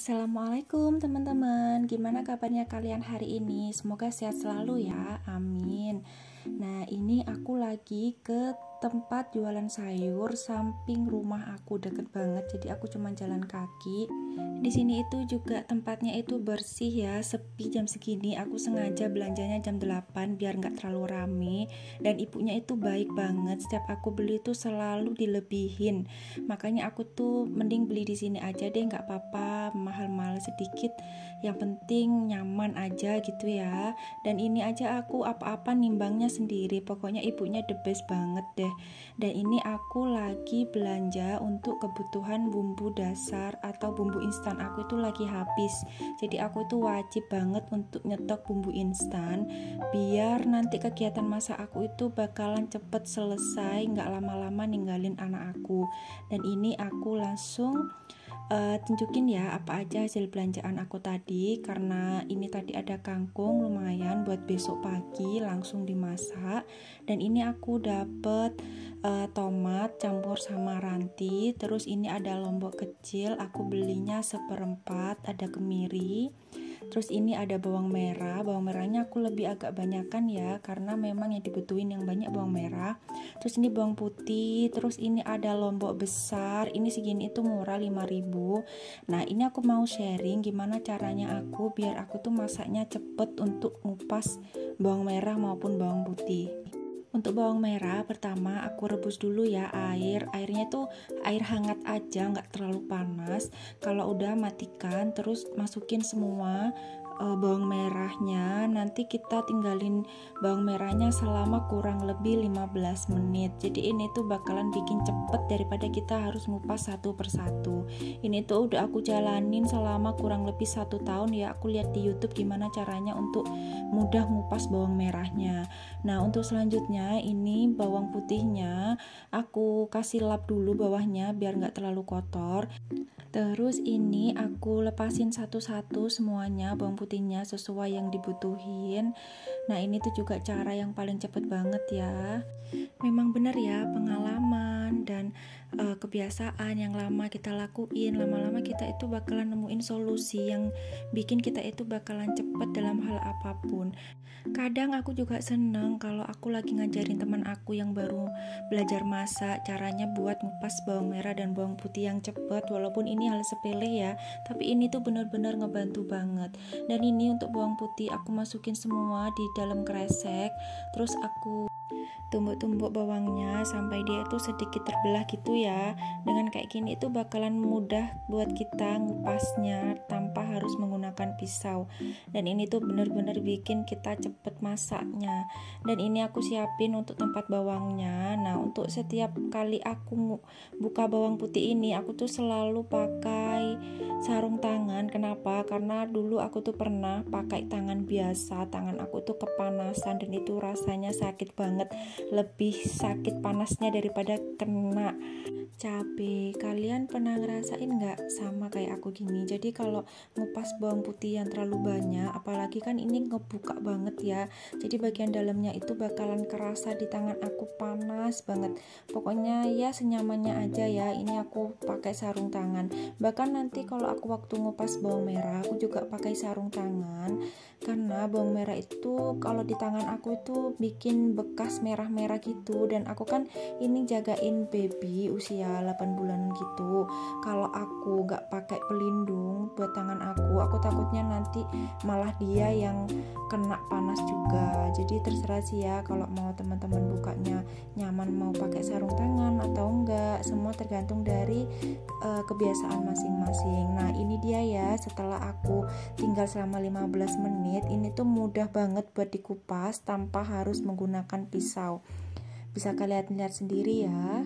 Assalamualaikum teman-teman, gimana kabarnya kalian hari ini? Semoga sehat selalu ya, amin. Nah, ini aku lagi ke tempat jualan sayur samping rumah aku, deket banget. Jadi aku cuma jalan kaki. Di sini itu juga tempatnya itu bersih ya, sepi jam segini. Aku sengaja belanjanya jam 8 biar nggak terlalu rame. Dan ibunya itu baik banget. Setiap aku beli tuh selalu dilebihin. Makanya aku tuh mending beli di sini aja deh, nggak apa-apa, mahal-mahal sedikit. Yang penting nyaman aja gitu ya. Dan ini aja aku apa-apa nimbangnya sendiri. Pokoknya ibunya the best banget deh. Dan ini aku lagi belanja untuk kebutuhan bumbu dasar atau bumbu instan. Aku itu lagi habis. Jadi aku tuh wajib banget untuk nyetok bumbu instan biar nanti kegiatan masak aku itu bakalan cepet selesai, nggak lama-lama ninggalin anak aku. Dan ini aku langsung tunjukin ya apa aja hasil belanjaan aku tadi, karena ini tadi ada kangkung lumayan buat besok pagi langsung dimasak. Dan ini aku dapet tomat campur sama ranti. Terus ini ada lombok kecil, aku belinya seperempat, ada kemiri. Terus ini ada bawang merah. Bawang merahnya aku lebih agak banyakan ya, karena memang yang dibutuhin yang banyak bawang merah. Terus ini bawang putih. Terus ini ada lombok besar. Ini segini itu murah 5.000. Nah, ini aku mau sharing gimana caranya aku biar aku tuh masaknya cepet untuk ngupas bawang merah maupun bawang putih. Untuk bawang merah, pertama aku rebus dulu ya airnya tuh air hangat aja, nggak terlalu panas. Kalau udah matikan, terus masukin semua bawang merahnya. Nanti kita tinggalin bawang merahnya selama kurang lebih 15 menit. Jadi ini tuh bakalan bikin cepet daripada kita harus ngupas satu persatu. Ini tuh udah aku jalanin selama kurang lebih 1 tahun ya. Aku lihat di YouTube gimana caranya untuk mudah ngupas bawang merahnya. Nah, untuk selanjutnya ini bawang putihnya aku kasih lap dulu bawahnya biar nggak terlalu kotor. Terus ini aku lepasin satu-satu semuanya bawang putihnya sesuai yang dibutuhin. Nah, ini tuh juga cara yang paling cepet banget ya. Memang benar ya, pengalaman dan kebiasaan yang lama kita lakuin, lama-lama kita itu bakalan nemuin solusi yang bikin kita itu bakalan cepet dalam hal apapun. Kadang aku juga seneng kalau aku lagi ngajarin teman aku yang baru belajar masak caranya buat ngupas bawang merah dan bawang putih yang cepet. Walaupun ini hal sepele ya, tapi ini tuh benar-benar ngebantu banget. Dan ini untuk bawang putih aku masukin semua di dalam kresek. Terus aku tumbuk-tumbuk bawangnya sampai dia itu sedikit terbelah gitu ya. Dengan kayak gini itu bakalan mudah buat kita ngupasnya tanpa harus menggunakan pisau. Dan ini tuh bener-bener bikin kita cepet masaknya. Dan ini aku siapin untuk tempat bawangnya. Nah, untuk setiap kali aku buka bawang putih ini, aku tuh selalu pakai sarung tangan. Kenapa? Karena dulu aku tuh pernah pakai tangan biasa, tangan aku tuh kepanasan dan itu rasanya sakit banget. Lebih sakit panasnya daripada kena cabai. Kalian pernah ngerasain nggak sama kayak aku gini? Jadi kalau ngupas bawang putih yang terlalu banyak, apalagi kan ini ngebuka banget ya, jadi bagian dalamnya itu bakalan kerasa di tangan aku panas banget. Pokoknya ya senyamannya aja ya. Ini aku pakai sarung tangan. Bahkan nanti kalau aku waktu ngupas bawang merah, aku juga pakai sarung tangan, karena bawang merah itu kalau di tangan aku itu bikin bekas merah-merah gitu. Dan aku kan ini jagain baby usia 8 bulan gitu. Kalau aku gak pakai pelindung buat tangan aku takutnya nanti malah dia yang kena panas juga. Jadi terserah sih ya kalau mau teman-teman bukanya nyaman mau pakai sarung tangan atau enggak, semua tergantung dari kebiasaan masing-masing. Nah, ini dia ya, setelah aku tinggal selama 15 menit, ini tuh mudah banget buat dikupas tanpa harus menggunakan pisau. Bisa kalian lihat sendiri ya.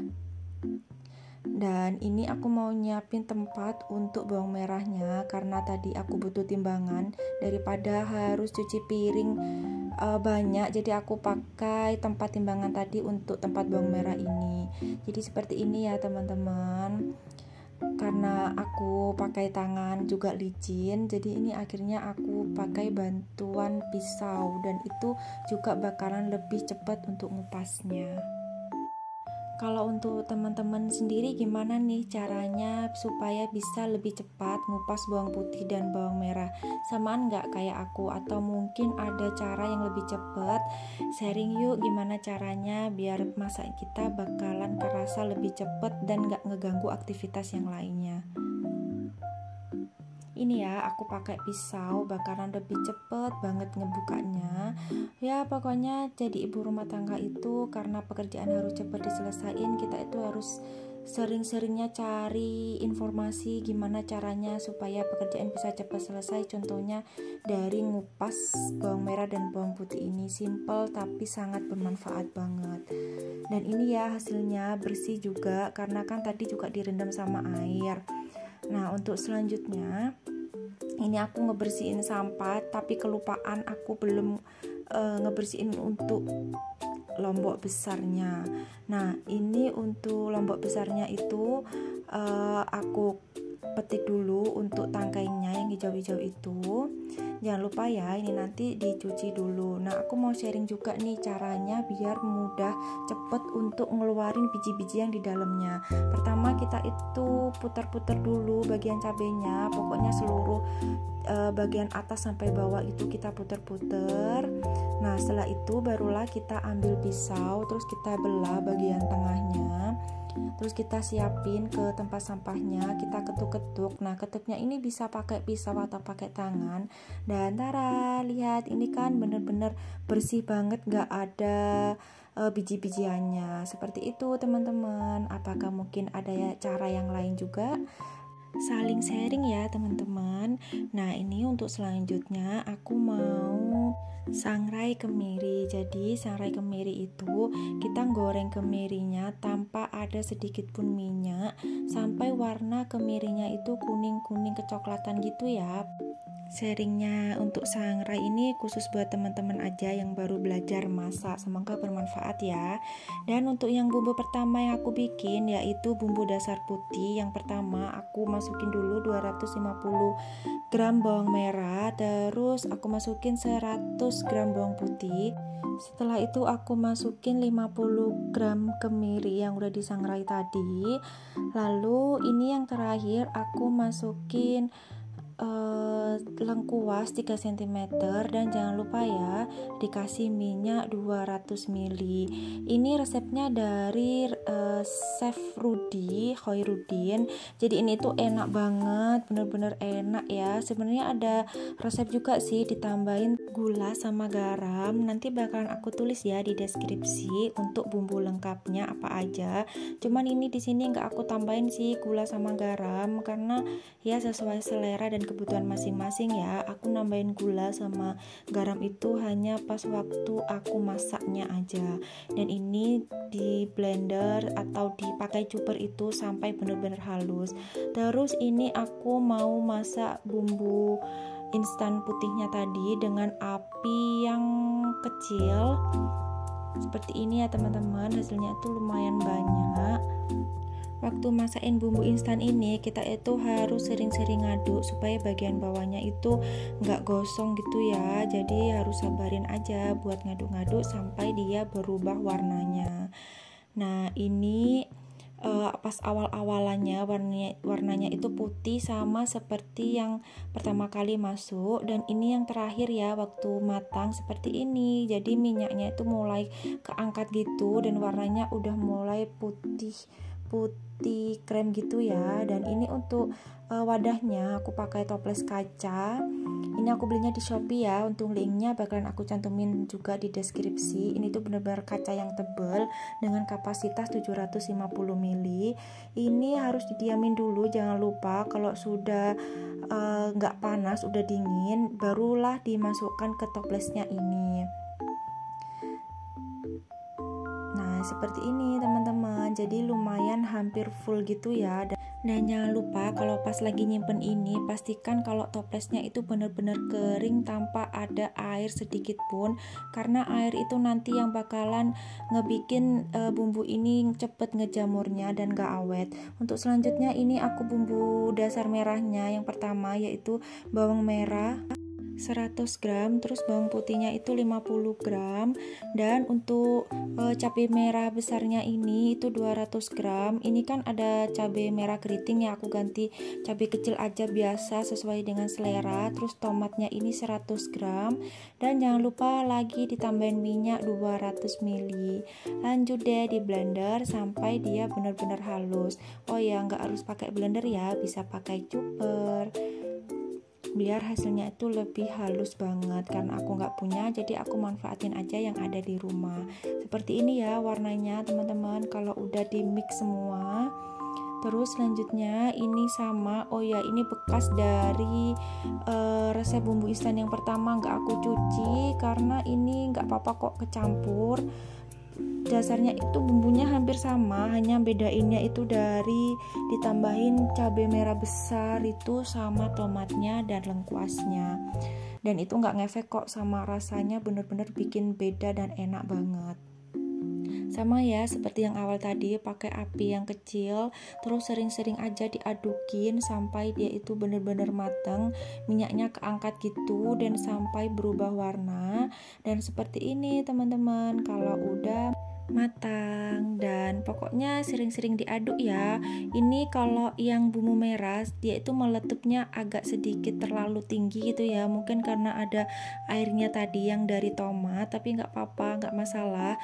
Dan ini aku mau nyiapin tempat untuk bawang merahnya, karena tadi aku butuh timbangan daripada harus cuci piring banyak. Jadi aku pakai tempat timbangan tadi untuk tempat bawang merah ini. Jadi seperti ini ya teman-teman. Karena aku pakai tangan juga licin, jadi ini akhirnya aku pakai bantuan pisau, dan itu juga bakalan lebih cepat untuk ngupasnya. Kalau untuk teman-teman sendiri gimana nih caranya supaya bisa lebih cepat ngupas bawang putih dan bawang merah? Samaan nggak kayak aku? Atau mungkin ada cara yang lebih cepat? Sharing yuk gimana caranya biar masak kita bakalan kerasa lebih cepat dan nggak ngeganggu aktivitas yang lainnya. Ini ya, aku pakai pisau bakalan lebih cepet banget ngebukanya. Ya pokoknya jadi ibu rumah tangga itu karena pekerjaan harus cepet diselesaikan, kita itu harus sering-seringnya cari informasi gimana caranya supaya pekerjaan bisa cepat selesai. Contohnya dari ngupas bawang merah dan bawang putih ini simple tapi sangat bermanfaat banget. Dan ini ya hasilnya bersih juga karena kan tadi juga direndam sama air. Nah untuk selanjutnya ini aku ngebersihin sampah tapi kelupaan aku belum ngebersihin untuk lombok besarnya. Nah ini untuk lombok besarnya itu aku petik dulu untuk tangkainya yang hijau-hijau itu. Jangan lupa ya, ini nanti dicuci dulu. Nah aku mau sharing juga nih caranya biar mudah cepet untuk ngeluarin biji-biji yang di dalamnya. Pertama kita itu putar-putar dulu bagian cabenya, pokoknya seluruh bagian atas sampai bawah itu kita putar-putar. Nah setelah itu barulah kita ambil pisau, terus kita belah bagian tengahnya. Terus kita siapin ke tempat sampahnya, kita ketuk-ketuk. Nah ketuknya ini bisa pakai pisau atau pakai tangan. Dan tara, lihat ini kan bener-bener bersih banget, gak ada biji-bijiannya. Seperti itu teman-teman. Apakah mungkin ada cara yang lain juga? Saling sharing ya teman-teman. Nah ini untuk selanjutnya aku mau sangrai kemiri. Jadi sangrai kemiri itu kita goreng kemirinya tanpa ada sedikit pun minyak sampai warna kemirinya itu kuning-kuning kecoklatan gitu ya. Sharingnya untuk sangrai ini khusus buat teman-teman aja yang baru belajar masak. Semoga bermanfaat ya. Dan untuk yang bumbu pertama yang aku bikin yaitu bumbu dasar putih. Yang pertama aku masukin dulu 250 gram bawang merah, terus aku masukin 100 gram bawang putih. Setelah itu aku masukin 50 gram kemiri yang udah disangrai tadi. Lalu ini yang terakhir aku masukin lengkuas 3 cm dan jangan lupa ya dikasih minyak 200 ml. Ini resepnya dari Chef Rudy Khoirudin. Jadi ini tuh enak banget, bener-bener enak ya. Sebenarnya ada resep juga sih ditambahin gula sama garam. Nanti bakalan aku tulis ya di deskripsi untuk bumbu lengkapnya apa aja. Cuman ini di sini nggak aku tambahin sih gula sama garam karena ya sesuai selera dan kebutuhan masing-masing ya. Aku nambahin gula sama garam itu hanya pas waktu aku masaknya aja. Dan ini di blender atau dipakai chopper itu sampai bener-bener halus. Terus ini aku mau masak bumbu instan putihnya tadi dengan api yang kecil. Seperti ini ya teman-teman, hasilnya itu lumayan banyak. Waktu masakin bumbu instan ini kita itu harus sering-sering ngaduk supaya bagian bawahnya itu nggak gosong gitu ya. Jadi harus sabarin aja buat ngaduk-ngaduk sampai dia berubah warnanya. Nah ini pas awal-awalannya warnanya itu putih sama seperti yang pertama kali masuk. Dan ini yang terakhir ya waktu matang seperti ini. Jadi minyaknya itu mulai keangkat gitu dan warnanya udah mulai putih krem gitu ya. Dan ini untuk wadahnya aku pakai toples kaca. Ini aku belinya di Shopee ya. Untuk linknya bakalan aku cantumin juga di deskripsi. Ini tuh benar-benar kaca yang tebal dengan kapasitas 750 ml. Ini harus didiamin dulu, jangan lupa kalau sudah nggak panas, udah dingin, barulah dimasukkan ke toplesnya ini. Seperti ini teman-teman, jadi lumayan hampir full gitu ya. Dan jangan lupa kalau pas lagi nyimpen ini pastikan kalau toplesnya itu benar-benar kering tanpa ada air sedikit pun, karena air itu nanti yang bakalan ngebikin bumbu ini cepet ngejamurnya dan gak awet. Untuk selanjutnya ini aku bumbu dasar merahnya. Yang pertama yaitu bawang merah, 100 gram, terus bawang putihnya itu 50 gram, dan untuk cabai merah besarnya ini itu 200 gram. Ini kan ada cabai merah keriting ya, aku ganti cabai kecil aja biasa sesuai dengan selera. Terus tomatnya ini 100 gram, dan jangan lupa lagi ditambahin minyak 200 ml. Lanjut deh di blender sampai dia benar-benar halus. Oh ya, nggak harus pakai blender ya, bisa pakai chopper biar hasilnya itu lebih halus banget. Karena aku nggak punya, jadi aku manfaatin aja yang ada di rumah. Seperti ini ya warnanya teman-teman kalau udah di mix semua. Terus selanjutnya ini sama, oh ya ini bekas dari resep bumbu instan yang pertama, nggak aku cuci karena ini nggak apa-apa kok kecampur. Dasarnya itu bumbunya hampir sama, hanya bedainnya itu dari ditambahin cabai merah besar itu sama tomatnya dan lengkuasnya, dan itu nggak ngefek kok sama rasanya, bener-bener bikin beda dan enak banget. Sama ya seperti yang awal tadi, pakai api yang kecil, terus sering-sering aja diadukin sampai dia itu bener-bener matang, minyaknya keangkat gitu dan sampai berubah warna. Dan seperti ini teman-teman kalau udah matang, dan pokoknya sering-sering diaduk ya. Ini kalau yang bumbu merah dia itu meletupnya agak sedikit terlalu tinggi gitu ya, mungkin karena ada airnya tadi yang dari tomat, tapi nggak apa-apa, nggak masalah.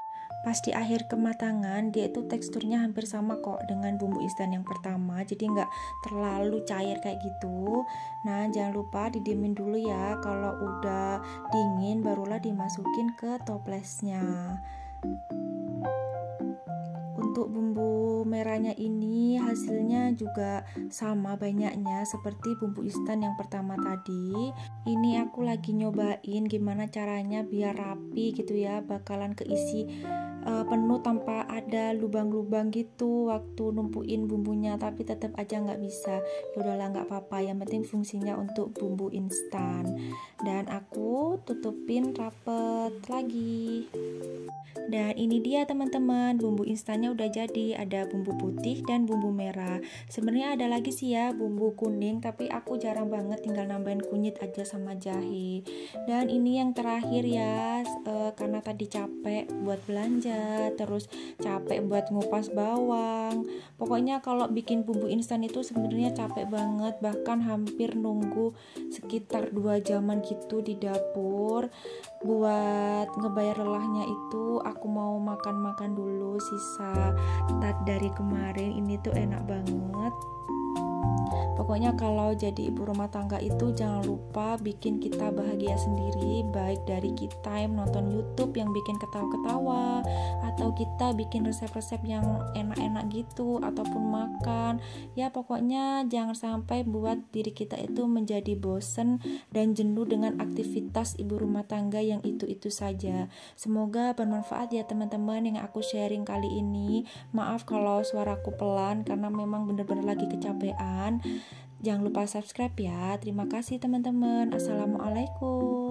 Pas di akhir kematangan dia itu teksturnya hampir sama kok dengan bumbu instan yang pertama, jadi nggak terlalu cair kayak gitu. Nah jangan lupa didiemin dulu ya, kalau udah dingin barulah dimasukin ke toplesnya. Untuk bumbu merahnya ini hasilnya juga sama banyaknya seperti bumbu instan yang pertama tadi. Ini aku lagi nyobain gimana caranya biar rapi gitu ya, bakalan keisi penuh tanpa ada lubang-lubang gitu waktu numpuin bumbunya, tapi tetap aja nggak bisa. Ya udahlah nggak apa-apa, yang penting fungsinya untuk bumbu instan. Dan aku tutupin rapet lagi. Dan ini dia teman-teman, bumbu instannya udah jadi. Ada bumbu putih dan bumbu merah. Sebenarnya ada lagi sih ya bumbu kuning, tapi aku jarang banget, tinggal nambahin kunyit aja sama jahe. Dan ini yang terakhir ya, karena tadi capek buat belanja, terus capek buat ngupas bawang. Pokoknya kalau bikin bumbu instan itu sebenarnya capek banget, bahkan hampir nunggu sekitar 2 jaman gitu di dapur. Buat ngebayar lelahnya itu aku mau makan-makan dulu sisa tat dari kemarin. Ini tuh enak banget. Pokoknya kalau jadi ibu rumah tangga itu jangan lupa bikin kita bahagia sendiri, baik dari kita yang nonton YouTube yang bikin ketawa-ketawa, atau kita bikin resep-resep yang enak-enak gitu, ataupun makan. Ya pokoknya jangan sampai buat diri kita itu menjadi bosen dan jenuh dengan aktivitas ibu rumah tangga yang itu-itu saja. Semoga bermanfaat ya teman-teman yang aku sharing kali ini. Maaf kalau suaraku pelan karena memang bener-bener lagi kecapean. Jangan lupa subscribe ya. Terima kasih teman-teman. Assalamualaikum.